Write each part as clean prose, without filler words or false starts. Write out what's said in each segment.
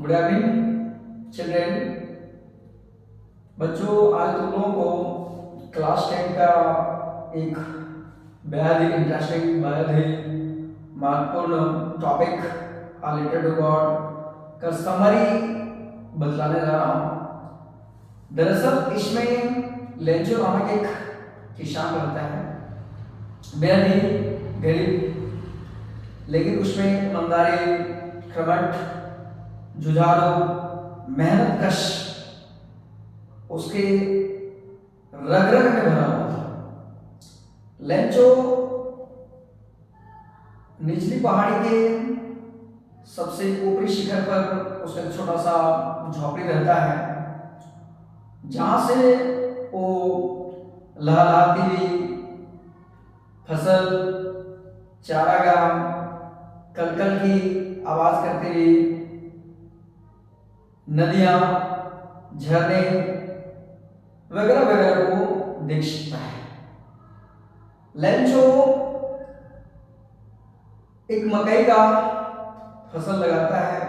Good evening children. बच्चों, आज तुम लोगों को क्लास 10 का एक बेहद ही इंटरेस्टिंग, बेहद ही महत्वपूर्ण टॉपिक रिलेटेड टू गॉड का समरी बतलाने जा रहा हूँ। दरअसल इसमें लेंचो नामक एक किसान रहता है, बेहद ही गरीब, लेकिन उसमें ईमानदारी, कर्मठ, जुझारू, मेहनत कश उसके रग रग में भरा हुआ था। लेंचो निचली पहाड़ी के सबसे ऊपरी शिखर पर उसका एक छोटा सा झोपड़ी रहता है, जहां से वो लहलहाती हुई फसल, चारागाह, कलकल की आवाज करती हुई नदियां, झरने वगैरह वगैरह को देख सकता है। लेंचो एक मकई का फसल लगाता है।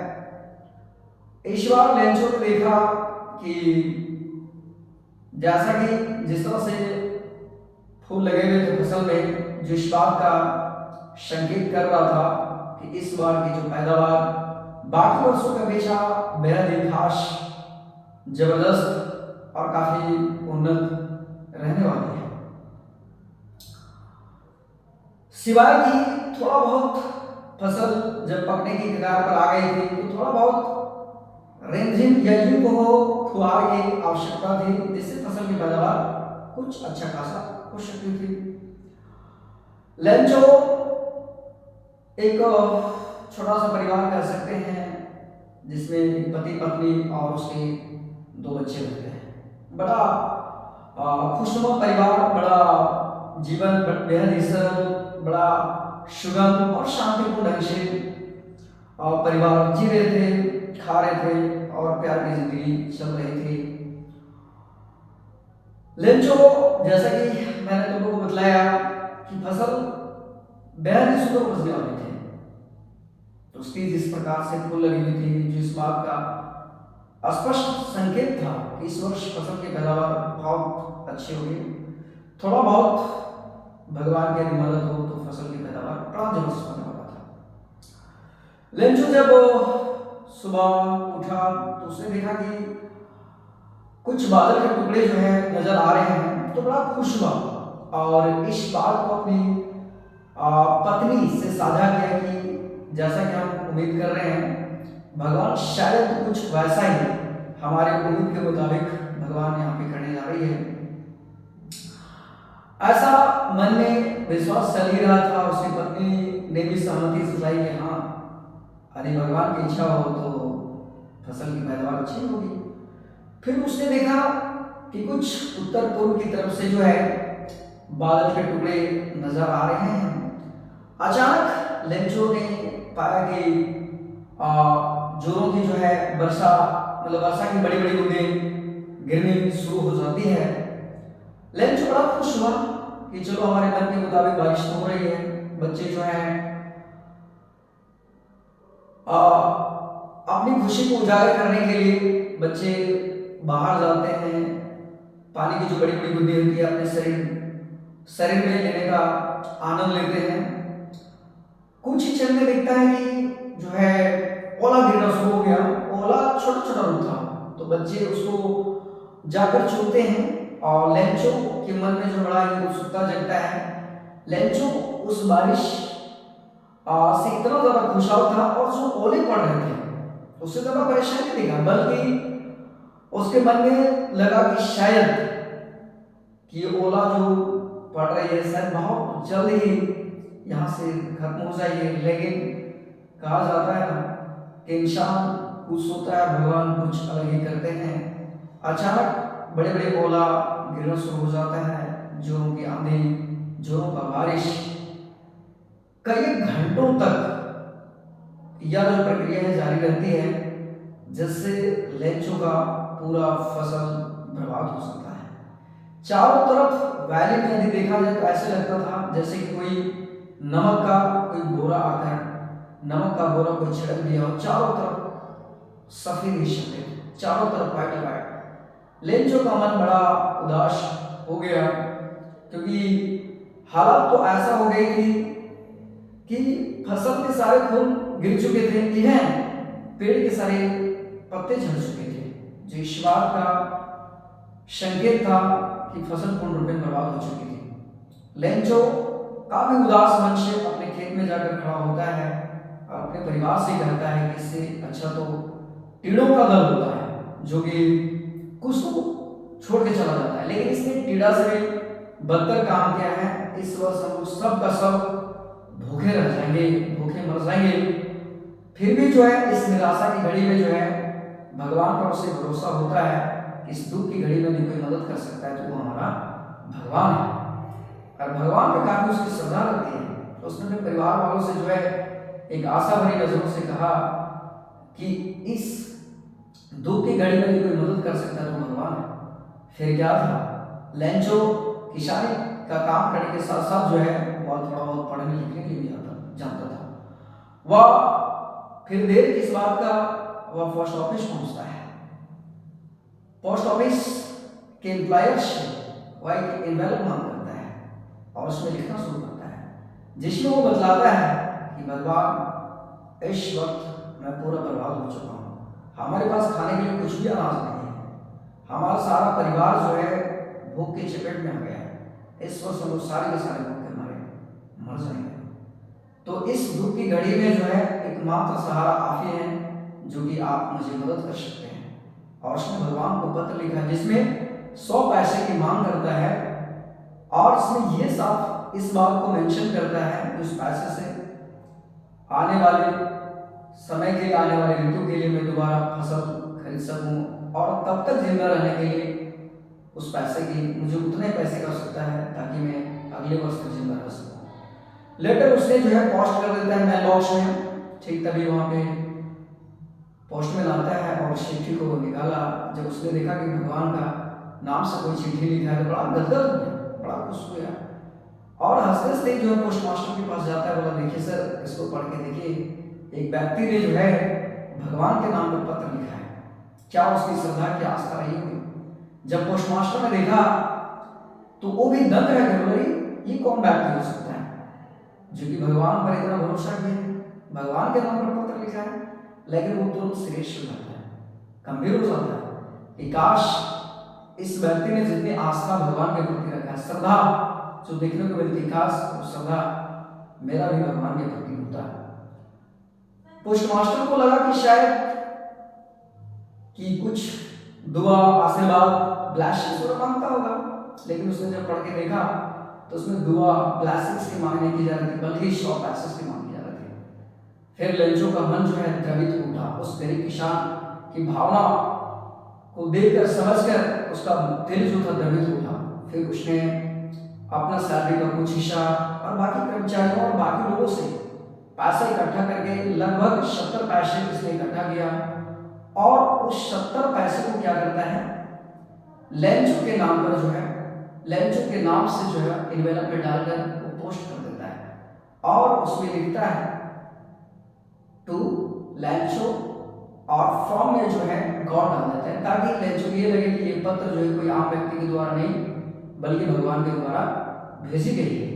इस बार लेंचो ने देखा कि जैसा कि जिस तरह से फूल लगे हुए थे फसल में, जो इस बात का संकेत कर रहा था कि इस बार की जो पैदावार बाकी वर्षों का अपेक्षा बेहद ही खास, जबरदस्त और काफी उन्नत रहने वाली है। सिवाय कि थोड़ा बहुत फसल जब पकने की कगार पर आ गई थी, तो थोड़ा बहुत रेंजिंग या यूं कहो फुहार की आवश्यकता थी, जिससे फसल की पैदावार कुछ अच्छा खासा हो सकती थी। लेंचो एक छोटा सा परिवार कह सकते हैं, जिसमें पति पत्नी और उसके 2 बच्चे रहते हैं। बड़ा खुशनुमा परिवार, बड़ा जीवन बेहद ही सरल, बड़ा सुगम और शांतिपूर्ण ढंग से परिवार जी रहे थे, खा रहे थे और प्यार की जिंदगी चल रही थी। लेंचो, जैसा कि मैंने तुम लोगों को बतलाया कि फसल बेहद ही सुंदर उपजने वाली थी, तो उसकी जिस प्रकार से फूल लगी हुई थी, जो इस बात का स्पष्ट संकेत था कि इस वर्ष फसल की पैदावार बहुत अच्छी होगी। थोड़ा बहुत भगवान की यदि मदद हो तो फसल की पैदावार बड़ा जबरदस्त होने वाला था। लेंचो जब सुबह उठा तो उसने देखा कि कुछ बादल के टुकड़े जो है नजर आ रहे हैं, तो बड़ा खुश हुआ और इस बात को अपनी पत्नी से साझा किया कि जैसा कि हम उम्मीद कर रहे हैं, भगवान शायद कुछ वैसा ही हमारे उम्मीद के मुताबिक भगवान यहाँ पे करने जा रही है। ऐसा मन में विश्वास चल ही रहा था। उसकी पत्नी ने भी सहमति सुझाई कि हाँ, यदि भगवान की इच्छा हो तो फसल की पैदावार अच्छी होगी। फिर उसने देखा कि कुछ उत्तर पूर्व की तरफ से जो है बादल के टुकड़े नजर आ रहे हैं। अचानक लेंचो ने पाया कि जोरों की जो है वर्षा, मतलब वर्षा की बड़ी बड़ी बूंदें गिरनी शुरू हो जाती है। लेंचो बड़ा खुश हुआ कि चलो हमारे मन के मुताबिक बारिश तो हो रही है। बच्चे जो है अपनी खुशी को उजागर करने के लिए बच्चे बाहर जाते हैं, पानी की जो बड़ी बड़ी बूंदें होती है अपने शरीर में लेने का आनंद लेते हैं। कुछ ही क्षण में दिखता है कि जो है ओला गिरना शुरू हो गया। ओला छोटा छोटा रूप था, तो बच्चे उसको जाकर छूते हैं और लेंचो के मन में जो बड़ा ही उत्सुकता जगता है। लेंचो उस बारिश से इतना ज्यादा खुशहाल था और जो ओले पड़ रहे थे उससे ज्यादा परेशान नहीं दिखा, बल्कि उसके मन में लगा कि शायद कि ये ओला जो पड़ रही है शायद बहुत जल्द ही यहाँ से खत्म हो जाएगी। लेकिन कहा जाता है ना कि इंसान कुछ सोता है, भगवान कुछ अलग ही करते हैं। अचानक बड़े बड़े ओला गिरना शुरू हो जाता है, जोरों की आंधी, जोरों का बारिश। कई घंटों तक यह जो प्रक्रिया है जारी रहती है, जिससे लेंचो का पूरा फसल बर्बाद हो सकता है। चारों तरफ वैली में यदि देखा जाए तो ऐसे लगता था जैसे कि कोई नमक का कोई बोरा आकर, नमक का बोरा कोई छिड़क दिया और चारों तरफ सफेद ही सफेद, चारों तरफ व्हाइट व्हाइट। लेंचो का मन बड़ा उदास हो गया, क्योंकि हालत तो ऐसा हो गई थी कि फसल के सारे फूल गिर चुके थे, इवन पेड़ के सारे पत्ते झड़ चुके थे, जो इस बात का संकेत था कि फसल पूर्ण रूप में बर्बाद हो चुकी थी। लेंचो काफी उदास मन से अपने खेत में जाकर खड़ा होता है और अपने परिवार से कहता है कि इससे अच्छा तो टीड़ों का दल होता है जो कि कुछ तो छोड़ के चला जाता है, लेकिन इसने टीड़ा से भी बदतर काम किया है। इस वर्ष हम लोग सब का सब भूखे रह जाएंगे, भूखे मर जाएंगे। फिर भी जो है इस निराशा की घड़ी में जो है भगवान पर उसे भरोसा होता है कि इस दुख की घड़ी में भी कोई मदद कर सकता है तो वो हमारा भगवान है, और भगवान पे काफी उसकी श्रद्धा रखती है। तो उसने अपने परिवार वालों से जो है एक आशा भरी नजरों से कहा कि इस दुख की घड़ी में भी कोई मदद कर सकता है तो भगवान है। फिर क्या था, लेंचो किसानी का काम करने के साथ साथ जो है वह थोड़ा बहुत पढ़ने लिखने के लिए भी जानता था। वह फिर देर किस बात का, वह पोस्ट ऑफिस पहुंचता है। पोस्ट ऑफिस के एम्प्लॉयर से वह एक एनवेलप मांग करता है और उसमें लिखना शुरू करता है, जिसमें वो बतलाता है कि भगवान इस वक्त मैं पूरा बर्बाद हो चुका हूँ, हमारे पास खाने के लिए कुछ भी अनाज नहीं है, हमारा सारा परिवार जो है भूख के चपेट में आ गया है, इस वर्ष हम लोग सारे के सारे भूखे मर जाएंगे। तो इस दुख की घड़ी में जो है एकमात्र सहारा आप ही हैं जो कि आप मुझे मदद कर सकते हैं। और उसने भगवान को पत्र लिखा जिसमें 100 पैसे की मांग करता है, और इसमें ये साफ इस बात को मेंशन करता है कि उस पैसे से आने वाले समय के, आने वाले ऋतु के लिए मैं दोबारा फसल खरीद सकूं, और तब तक जिंदा रहने के लिए उस पैसे की मुझे उतने पैसे की आवश्यकता है ताकि मैं अगले वर्ष तक जिंदा रह सकूं। लेटर उसने जो है पोस्ट कर देता है मेल बॉक्स में। ठीक तभी वहां पे पोस्टमैन आता है और उस चिट्ठी को निकाला। जब उसने देखा कि भगवान का नाम से कोई चिट्ठी लिखा है तो बड़ा गदगद हो गया, बड़ा खुश हो गया, और हंसते हंसते जो है पोस्ट मास्टर के पास जाता है। बोला देखिए सर, इसको पढ़ के देखिए, एक व्यक्ति ने जो है भगवान के नाम पर पत्र लिखा है, क्या उसकी श्रद्धा की आस्था रही होगी। जब पोस्ट मास्टर ने देखा तो वो भी दंग रह गया, ये कौन व्यक्ति हो सकता है जो कि भगवान पर इतना भरोसा किया, भगवान के नाम पर पत्र लिखा है। लेकिन वो तुरंत सीरियस हो जाता है, गंभीर हो जाता है कि काश इस व्यक्ति ने जितनी आस्था भगवान के प्रति रखा है, श्रद्धा जो देखने को मिलती, काश वो श्रद्धा मेरा भी भगवान के प्रति होता है। पोस्ट मास्टर को लगा कि शायद कि कुछ दुआ, आशीर्वाद, ब्लेसिंग्स वो मांगता होगा, लेकिन उसने जब पढ़ के देखा तो उसमें दुआ, ब्लेसिंग्स की मांग नहीं की जा रही थी, बल्कि 100 पैसे की मांग की जा रही थी। फिर लेंचो का मन जो है द्रवित उठा, उस गरीब किसान की भावना को देखकर, समझकर उसका दिल जो था द्रवित उठा। फिर उसने अपना सैलरी का कुछ हिस्सा और बाकी कर्मचारियों और बाकी लोगों से पैसा इकट्ठा करके लगभग 70 पैसे उसने इकट्ठा किया, और उस 70 पैसे को क्या करता है, लेंचो के नाम पर जो है, लेंचो के नाम से जो है एनवेलप में डालकर वो पोस्ट कर देता है, और उसमें लिखता है टू लेंचो, और फॉर्म में जो है गॉड डाल देता है, ताकि लेंचो को ये लगे कि ये पत्र जो है कोई आम व्यक्ति के द्वारा नहीं बल्कि भगवान के द्वारा भेजी गई है।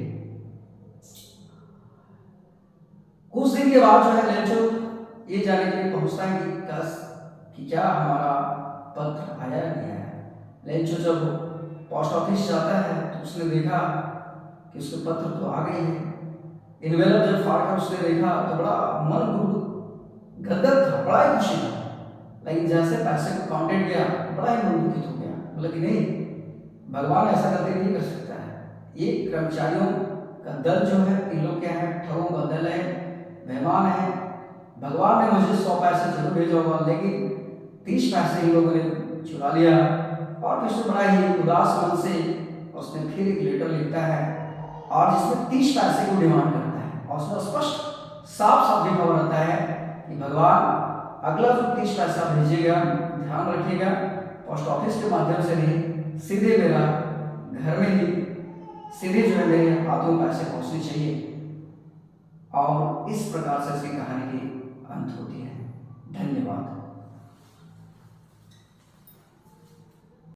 कुछ दिन के बाद जो है लेंचो ये जानने के लिए पहुंचता है कि क्या हमारा पत्र आया नहीं है। लेंचो जब पोस्ट ऑफिस जाता है तो उसने देखा कि उसके पत्र तो आ गए हैं। एनवेलप जब फाड़ कर उसने देखा तो बड़ा मन गदगद था, बड़ा ही खुशी था, लेकिन जैसे पैसे को काउंटेड किया बड़ा ही मन दुखित हो गया। बोला कि नहीं, भगवान ऐसा गलती नहीं कर सकता है। ये कर्मचारियों का दल जो है, इन लोग क्या है, ठगों का दल है, मेहमान है। भगवान ने मुझे 100 पैसे जरूर भेजा होगा, लेकिन 30 पैसे इन लोगों ने चुरा लिया। और फिर बड़ा ही उदास मन से उसने फिर एक लेटर लिखता है, और जिसमें 30 पैसे को डिमांड करता है, और उसमें स्पष्ट साफ साफ लिखा हुआ रहता है कि भगवान अगला जो 30 पैसा भेजिएगा, ध्यान रखिएगा, पोस्ट ऑफिस के माध्यम से नहीं, सीधे मेरा घर में ही सीधे जो है मेरे हाथों में पैसे पहुंचने चाहिए। और इस प्रकार से इसकी कहानी की अंत होती है। धन्यवाद।